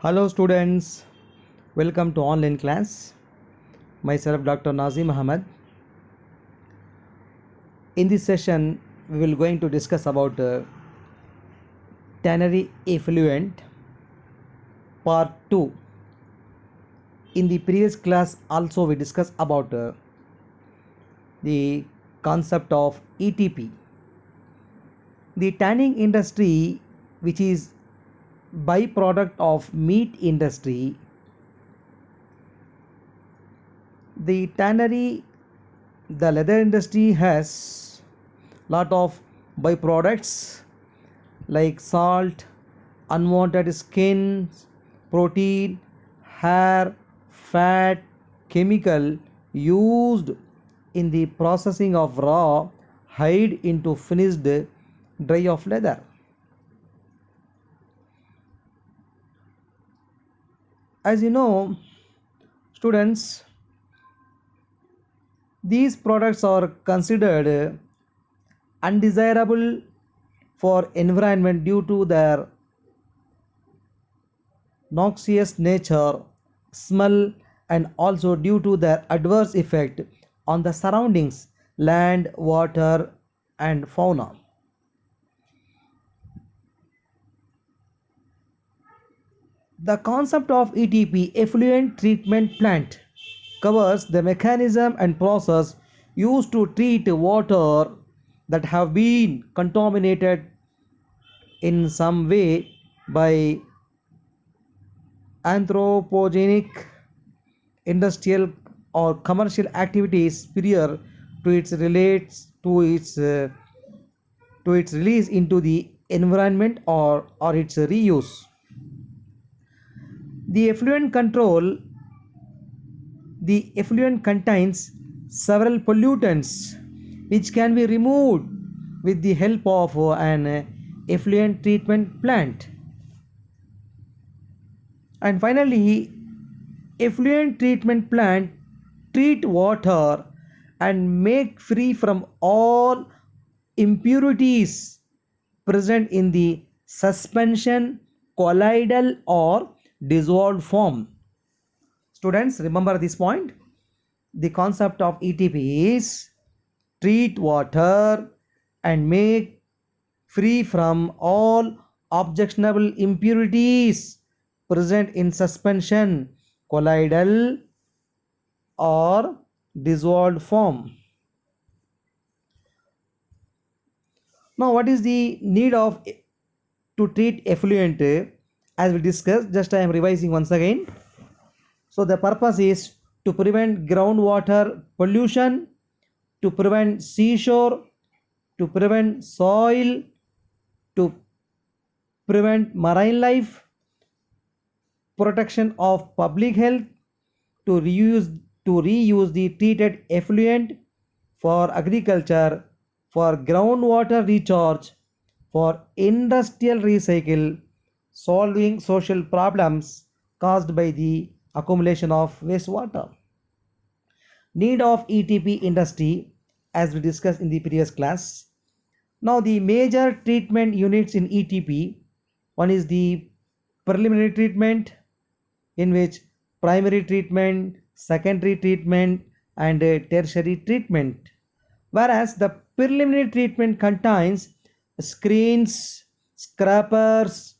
Hello students, welcome to online class. Myself Dr. Nazim Ahmed. In this session, we will going to discuss about ternary effluent part 2. In the previous class also we discussed about the concept of ETP. The tanning industry, which is byproduct of meat industry, the tannery, the leather industry has lot of byproducts like salt, unwanted skin, protein, hair, fat, chemical used in the processing of raw hide into finished dye of leather. As you know, students, these products are considered undesirable for environment due to their noxious nature, smell, and also due to their adverse effect on the surroundings, land, water, and fauna. The concept of ETP, effluent treatment plant, covers the mechanism and process used to treat water that have been contaminated in some way by anthropogenic, industrial, or commercial activities prior to its relates to its release into the environment or its reuse. The effluent control The effluent contains several pollutants which can be removed with the help of an effluent treatment plant. And finally, effluent treatment plant treat water and make free from all impurities present in the suspension, colloidal, or dissolved form. Students, remember this point. The concept of ETP is treat water and make free from all objectionable impurities present in suspension, colloidal, or dissolved form. Now, what is the need of to treat effluent? As we discussed, just I am revising once again. So the purpose is to prevent groundwater pollution, to prevent seashore, to prevent soil, to prevent marine life, protection of public health, to reuse the treated effluent for agriculture, for groundwater recharge, for industrial recycle, solving social problems caused by the accumulation of wastewater. Need of ETP industry, as we discussed in the previous class. Now the major treatment units in ETP, one is the preliminary treatment, in which primary treatment, secondary treatment, and tertiary treatment. Whereas the preliminary treatment contains screens, scrapers,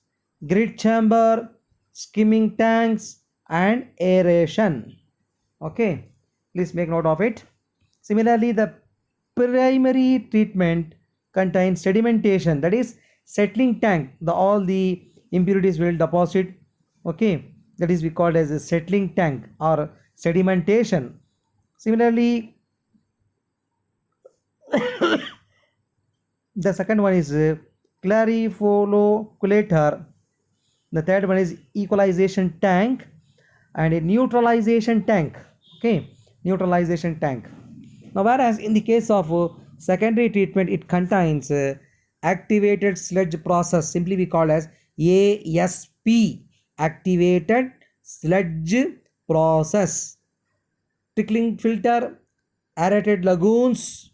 grit chamber, skimming tanks, and aeration. Okay, please make note of it. Similarly, the primary treatment contains sedimentation, that is settling tank. All the impurities will deposit. Okay, that is we called as a settling tank or sedimentation. Similarly, the second one is clarifoloculator. The third one is equalization tank and a neutralization tank. Okay, neutralization tank. Now, whereas in the case of secondary treatment, it contains activated sludge process, simply we call as ASP, activated sludge process, trickling filter, aerated lagoons,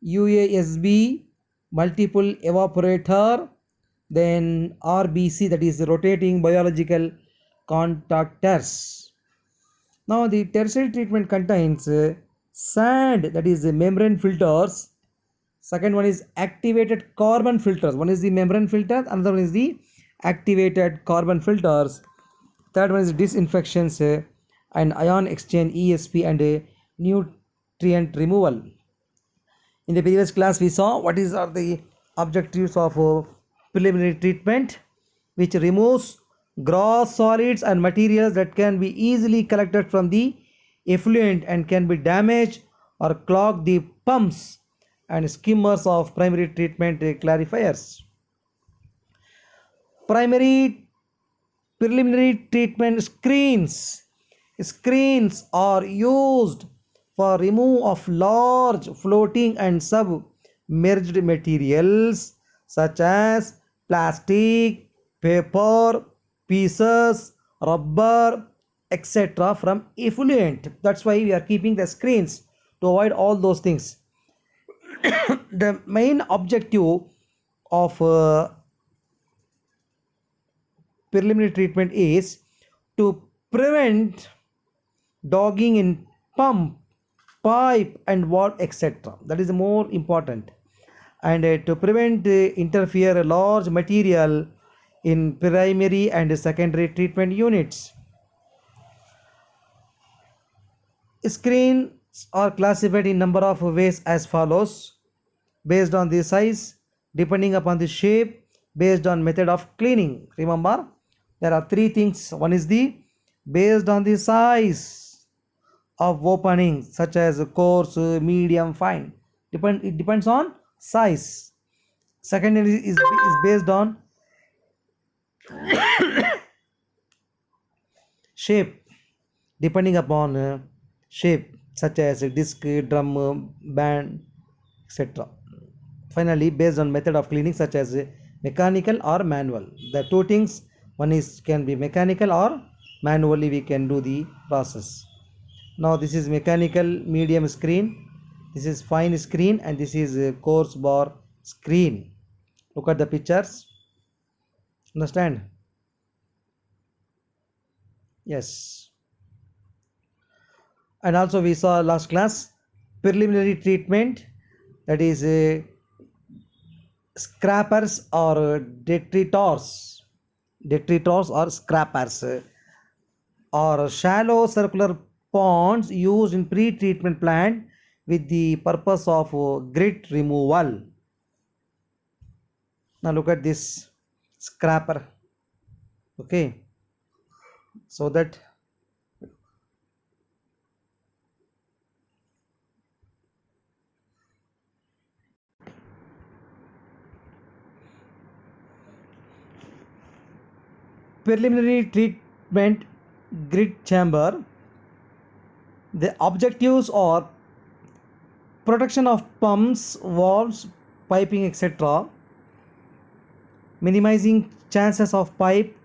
UASB, multiple evaporator, then RBC, that is rotating biological contactors. Now the tertiary treatment contains sand, that is the membrane filters. Second one is activated carbon filters. One is the membrane filter, another one is the activated carbon filters. Third one is disinfections and ion exchange ESP and nutrient removal. In the previous class we saw what are the objectives of preliminary treatment, which removes gross solids and materials that can be easily collected from the effluent and can be damaged or clog the pumps and skimmers of primary treatment clarifiers. Primary preliminary treatment screens are used for remove of large floating and submerged materials such as plastic, paper, pieces, rubber, etc. from effluent. That's why we are keeping the screens to avoid all those things. The main objective of preliminary treatment is to prevent dogging in pump, pipe and valve, etc. That is more important, and to prevent interfere a large material in primary and secondary treatment units. Screens are classified in number of ways as follows: based on the size, depending upon the shape, based on method of cleaning. Remember, there are three things. One is the based on the size of opening, such as coarse, medium, fine. It depends on size. Second is based on shape, depending upon shape, such as a disc, drum, band, etc. Finally, based on method of cleaning, such as mechanical or manual. The two things, one is can be mechanical or manually we can do the process. Now this is mechanical medium screen, this is fine screen, and this is a coarse bar screen. Look at the pictures. Understand? Yes. And also we saw last class preliminary treatment, that is scrapers or detritus or scrapers or shallow circular ponds used in pre-treatment plant with the purpose of grit removal. Now look at this scraper. Okay, so that preliminary treatment grit chamber, the objectives are protection of pumps, valves, piping, etc., minimizing chances of pipe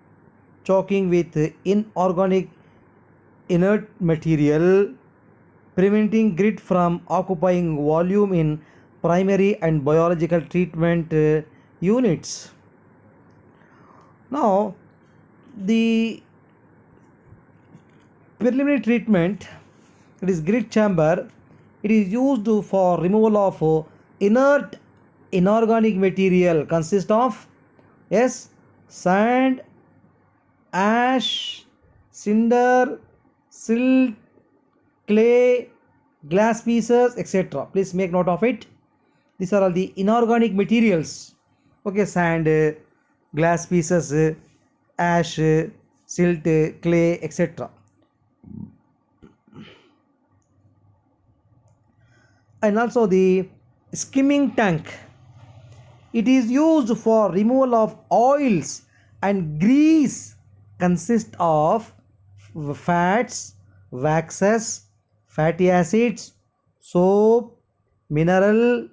choking with inorganic inert material, preventing grit from occupying volume in primary and biological treatment units. Now, the preliminary treatment, it is grit chamber, it is used for removal of inert inorganic material consist of sand, ash, cinder, silt, clay, glass pieces, etc. Please make note of it. These are all the inorganic materials. Okay, sand, glass pieces, ash, silt, clay, etc. And also the skimming tank, it is used for removal of oils and grease, consist of fats, waxes, fatty acids, soap, mineral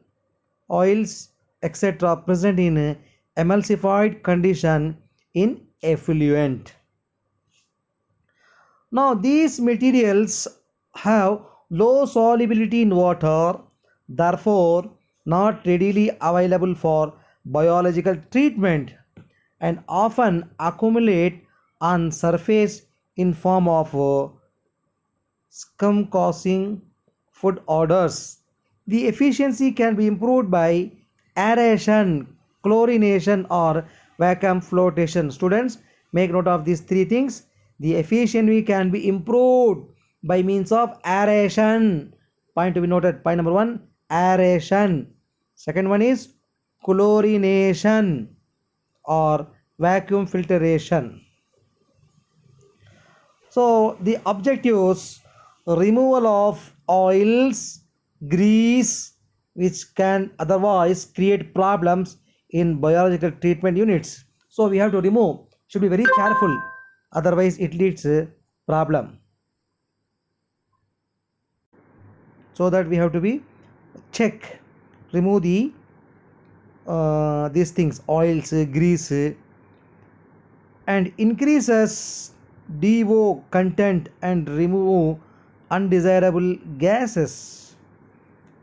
oils, etc. present in emulsified condition in effluent. Now these materials have low solubility in water, therefore not readily available for biological treatment and often accumulate on surface in form of scum causing food odors. The efficiency can be improved by aeration, chlorination, or vacuum flotation. Students, make note of these three things. The efficiency can be improved by means of aeration. Point to be noted. Point number one, aeration. Second one is chlorination or vacuum filtration. So the objectives: removal of oils, grease, which can otherwise create problems in biological treatment units. So we have to remove. Should be very careful, otherwise it leads a problem. So that we have to be check, remove the these things, oils, grease, and increases DO content and remove undesirable gases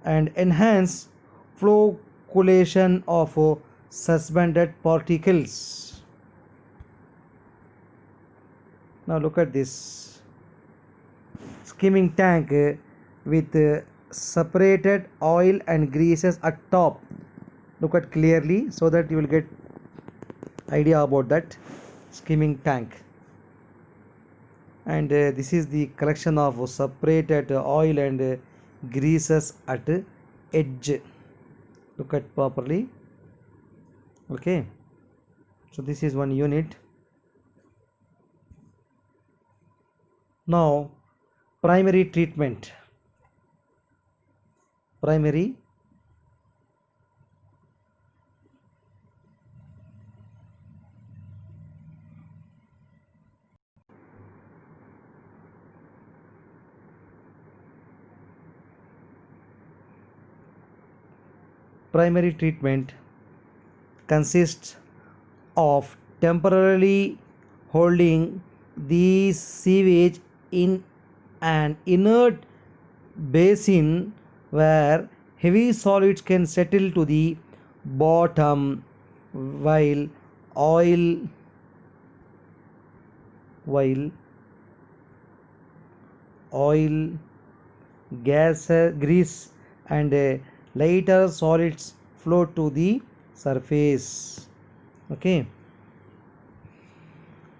and enhance flocculation of suspended particles. Now look at this skimming tank with separated oil and greases at top. Look at clearly so that you will get idea about that skimming tank. And this is the collection of separated oil and greases at edge. Look at properly. Okay, so this is one unit. Now primary treatment. Primary primary treatment consists of temporarily holding these sewage in an inert basin where heavy solids can settle to the bottom while oil while oil, gas, grease, and lighter solids float to the surface. Okay.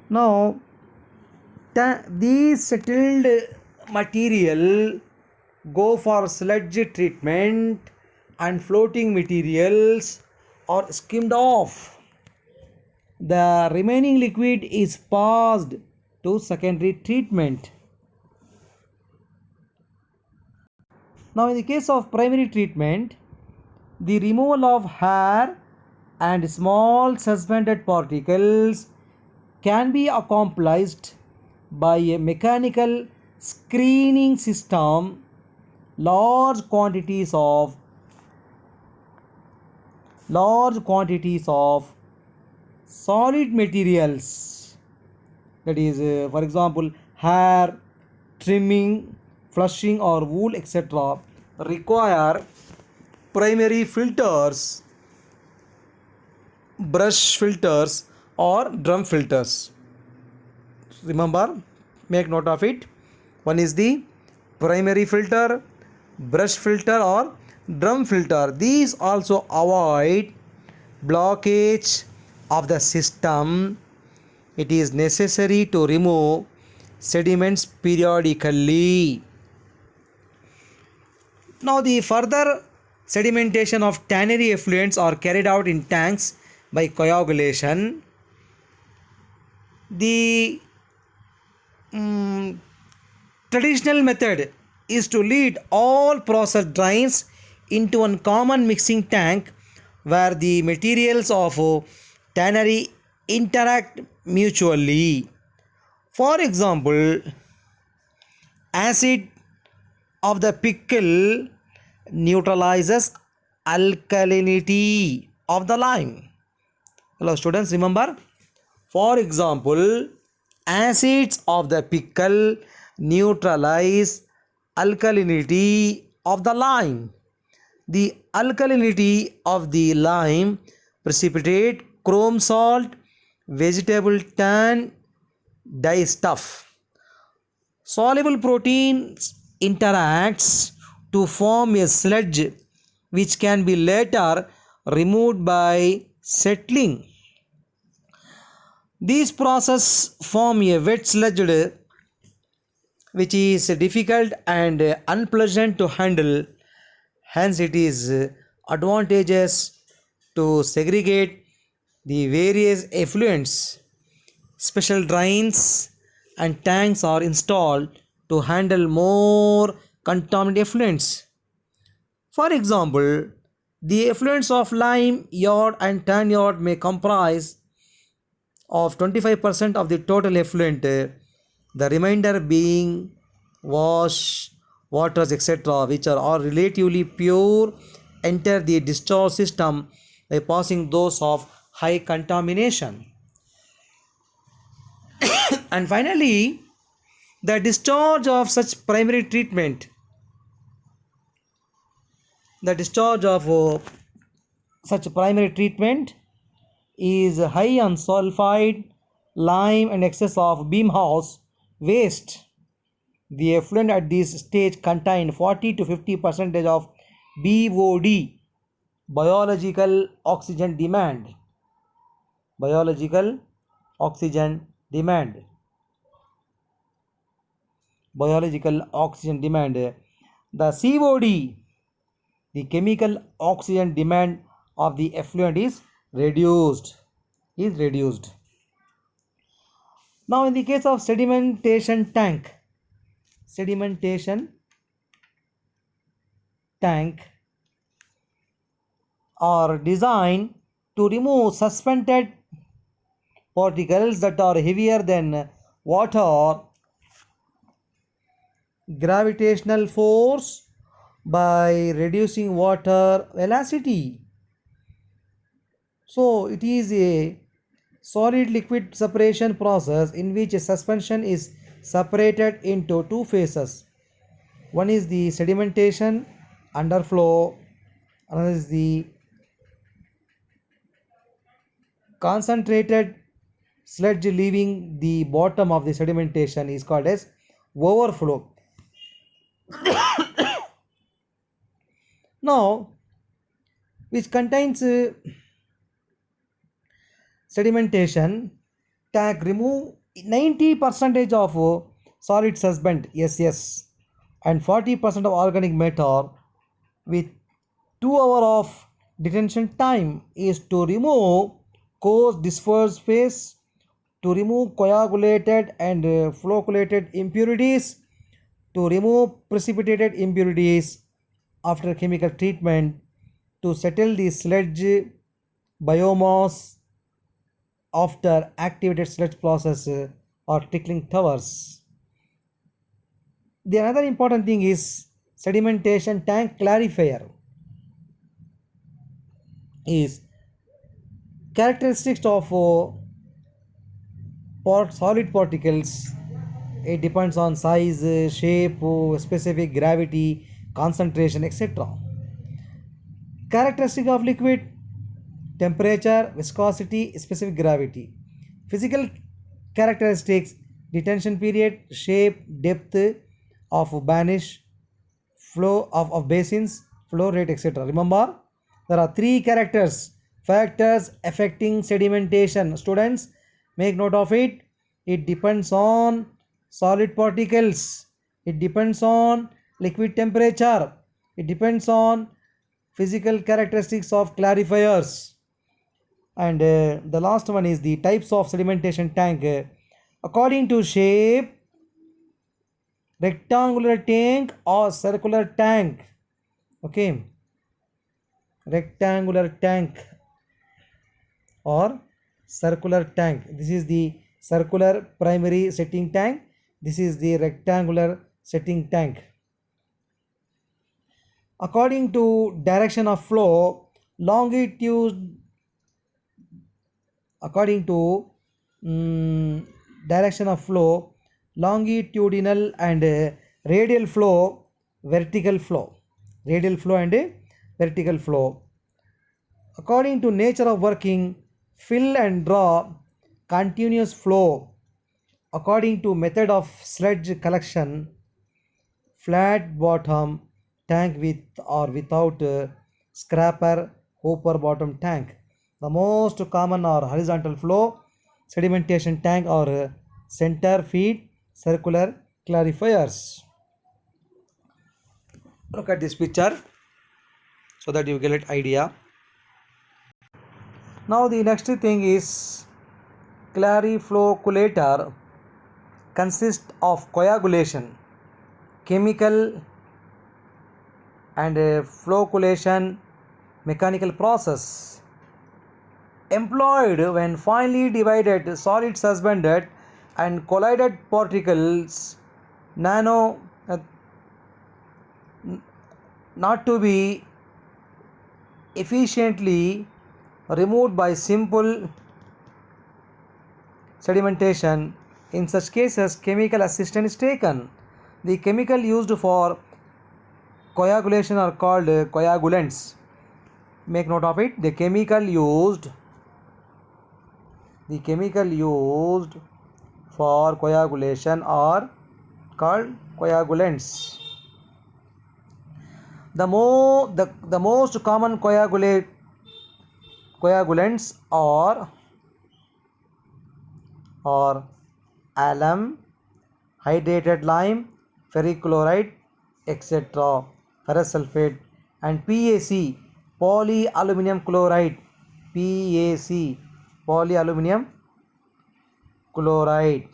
Now, these settled material go for sludge treatment and floating materials are skimmed off. The remaining liquid is passed to secondary treatment. Now in the case of primary treatment, the removal of hair and small suspended particles can be accomplished by a mechanical screening system. Large quantities of solid materials, that is for example hair, trimming, flushing or wool, etc., require primary filters, brush filters or drum filters. Remember, make note of it. One is the primary filter, brush filter or drum filter. These also avoid blockage of the system. It is necessary to remove sediments periodically. Now the further sedimentation of tannary effluents are carried out in tanks by coagulation. The traditional method is to lead all process drains into one common mixing tank where the materials of tannery interact mutually. For example, acid of the pickle neutralizes alkalinity of the lime. Hello students, remember, for example, acids of the pickle neutralize alkalinity of the lime. The alkalinity of the lime precipitate chrome salt, vegetable tan, dye stuff. Soluble proteins interacts to form a sludge which can be later removed by settling. These processes form a wet sludge which is difficult and unpleasant to handle. Hence, it is advantageous to segregate the various effluents. Special drains and tanks are installed to handle more contaminated effluents. For example, the effluents of lime yard and tan yard may comprise of 25% of the total effluent, the remainder being wash, waters, etc., which are all relatively pure, enter the discharge system by passing those of high contamination. And finally, the discharge of such primary treatment, the discharge of such primary treatment is high on sulfide, lime, and excess of beam house waste. The effluent at this stage contain 40 to 50 percentage of BOD, biological oxygen demand. Biological oxygen demand. Biological oxygen demand. The COD, the chemical oxygen demand of the effluent is reduced. Now, in the case of sedimentation tank are designed to remove suspended particles that are heavier than water gravitational force by reducing water velocity. So it is a solid liquid separation process in which a suspension is separated into two phases. One is the sedimentation underflow, another is the concentrated sludge leaving the bottom of the sedimentation is called as overflow. Now, which contains sedimentation tank remove 90 percentage of solid suspend SS and 40% of organic matter with 2 hours of detention time is to remove coarse dispersed phase, to remove coagulated and flocculated impurities, to remove precipitated impurities after chemical treatment, to settle the sludge biomass after activated sludge process or trickling towers. The another important thing is sedimentation tank clarifier is characteristics of solid particles. It depends on size, shape, specific gravity, concentration, etc. Characteristic of liquid: temperature, viscosity, specific gravity. Physical characteristics: detention period, shape, depth of banish, flow of basins, flow rate, etc. Remember, there are three factors affecting sedimentation. Students, make note of it. It depends on solid particles, it depends on liquid temperature, it depends on physical characteristics of clarifiers, and the last one is the types of sedimentation tank. According to shape, rectangular tank or circular tank. Okay, rectangular tank or circular tank. This is the circular primary setting tank, this is the rectangular setting tank. According to direction of flow, according to direction of flow, longitudinal and radial flow, vertical flow, and vertical flow. According to nature of working, fill and draw, continuous flow, according to method of sludge collection, flat bottom tank with or without scraper hopper bottom tank. The most common are horizontal flow sedimentation tank or center feed circular clarifiers. Look at this picture so that you get an idea. Now the next thing is clariflocculator consists of coagulation, chemical and flocculation mechanical process employed when finely divided solid suspended and collided particles nano not to be efficiently removed by simple sedimentation. In such cases, chemical assistance is taken. The chemical used for coagulation are called coagulants. Make note of it. The chemical used for coagulation are called coagulants. The most common coagulants are alum, hydrated lime, ferric chloride, etc., ferrous sulfate, and PaC, polyaluminum chloride. PaC, polyaluminum chloride.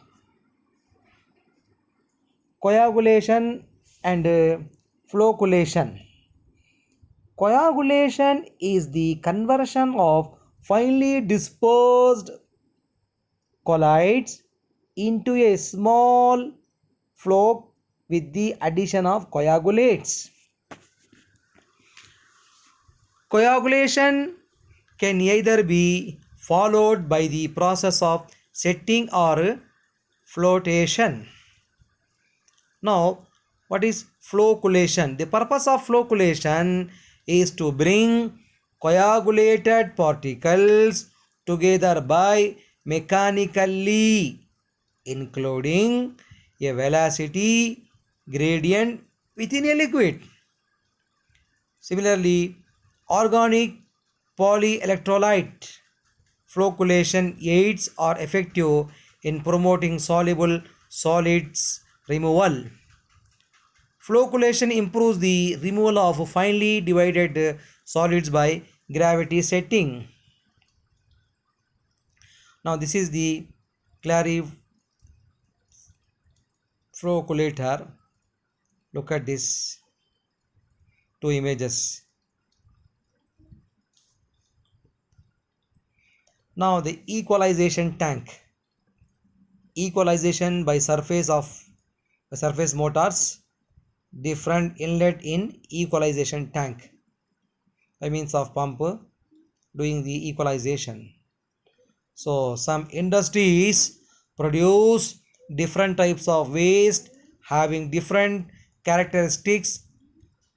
Coagulation and flocculation. Coagulation is the conversion of finely dispersed colloids into a small floc with the addition of coagulates. Coagulation can either be followed by the process of setting or flotation. Now, what is flocculation? The purpose of flocculation is to bring coagulated particles together by mechanically including a velocity gradient within a liquid. Similarly, organic polyelectrolyte flocculation aids are effective in promoting soluble solids removal. Flocculation improves the removal of finely divided solids by gravity setting. Now this is the clariflocculator. Look at this two images. Now the equalization tank. Equalization by surface motors, different inlet in equalization tank by means of pump doing the equalization. So some industries produce different types of waste having different characteristics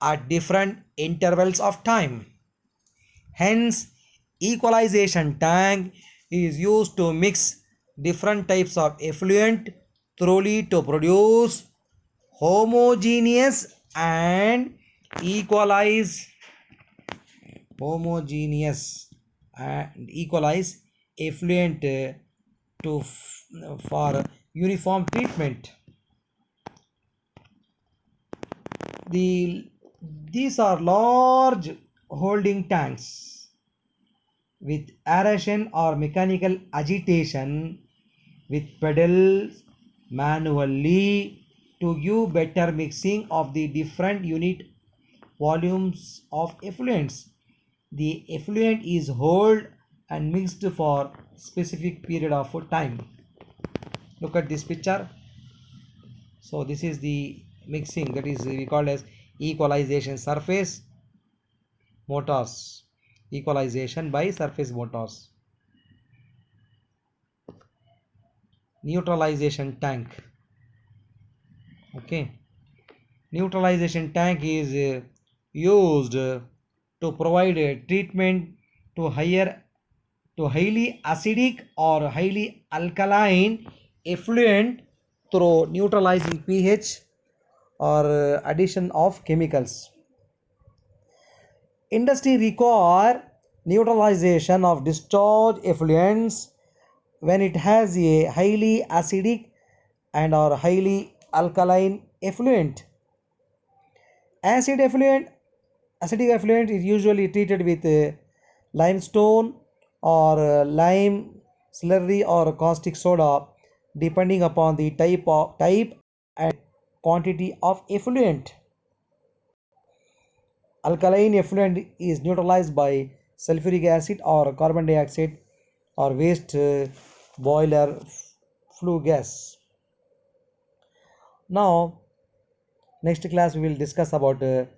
at different intervals of time. Hence, equalization tank is used to mix different types of effluent thoroughly to produce homogeneous and equalize effluent for uniform treatment. These are large holding tanks with aeration or mechanical agitation with pedals manually to give better mixing of the different unit volumes of effluents. The effluent is held and mixed for specific period of time. Look at this picture. So this is the mixing, that is we call as equalization surface motors, equalization by surface motors. Neutralization tank. Okay, neutralization tank is used to provide a treatment to highly acidic or highly alkaline effluent through neutralizing pH or addition of chemicals. Industry require neutralization of discharge effluents when it has a highly acidic and or highly alkaline effluent. Acid effluent, acidic effluent is usually treated with limestone or lime slurry or caustic soda depending upon the type and quantity of effluent. Alkaline effluent is neutralized by sulfuric acid or carbon dioxide or waste boiler flue gas. Now, next class we will discuss about the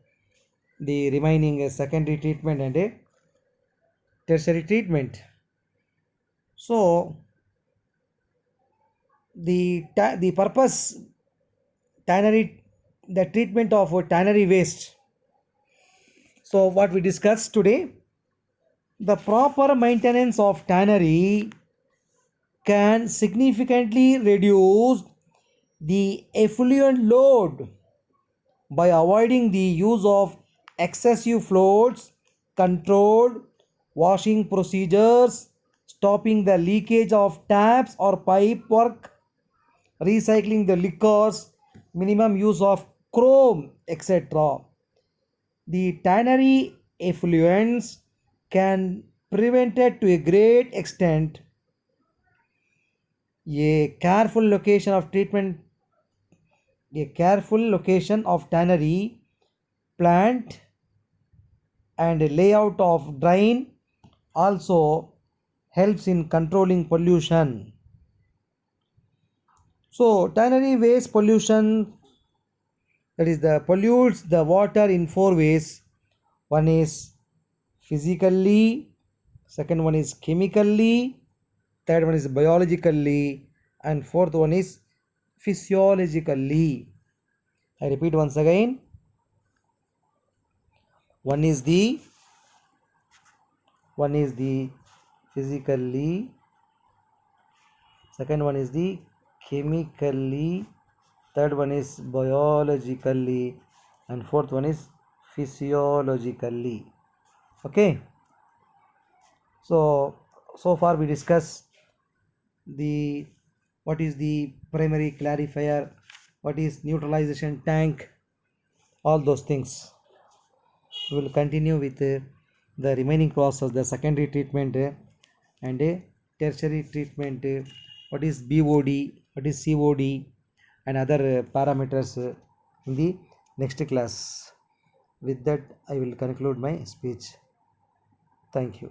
remaining secondary treatment and tertiary treatment. So, the purpose tannery the treatment of tannery waste. So, what we discussed today, the proper maintenance of tannery can significantly reduce the effluent load by avoiding the use of excessive floats, controlled washing procedures, stopping the leakage of taps or pipe work, recycling the liquors, minimum use of chrome, etc. The tannery effluents can prevented to a great extent. A careful location of tannery plant and layout of drain also helps in controlling pollution. So tannery waste pollution, that is the pollutes the water in four ways. One is physically, second one is chemically, third one is biologically, and fourth one is physiologically. I repeat once again. One is the physically, second one is the chemically, third one is biologically, and fourth one is physiologically. Okay. So far we discuss the what is the primary clarifier, what is neutralization tank, all those things. We will continue with the remaining process, the secondary treatment and tertiary treatment, what is BOD, what is COD, and other parameters in the next class. With that, I will conclude my speech. Thank you.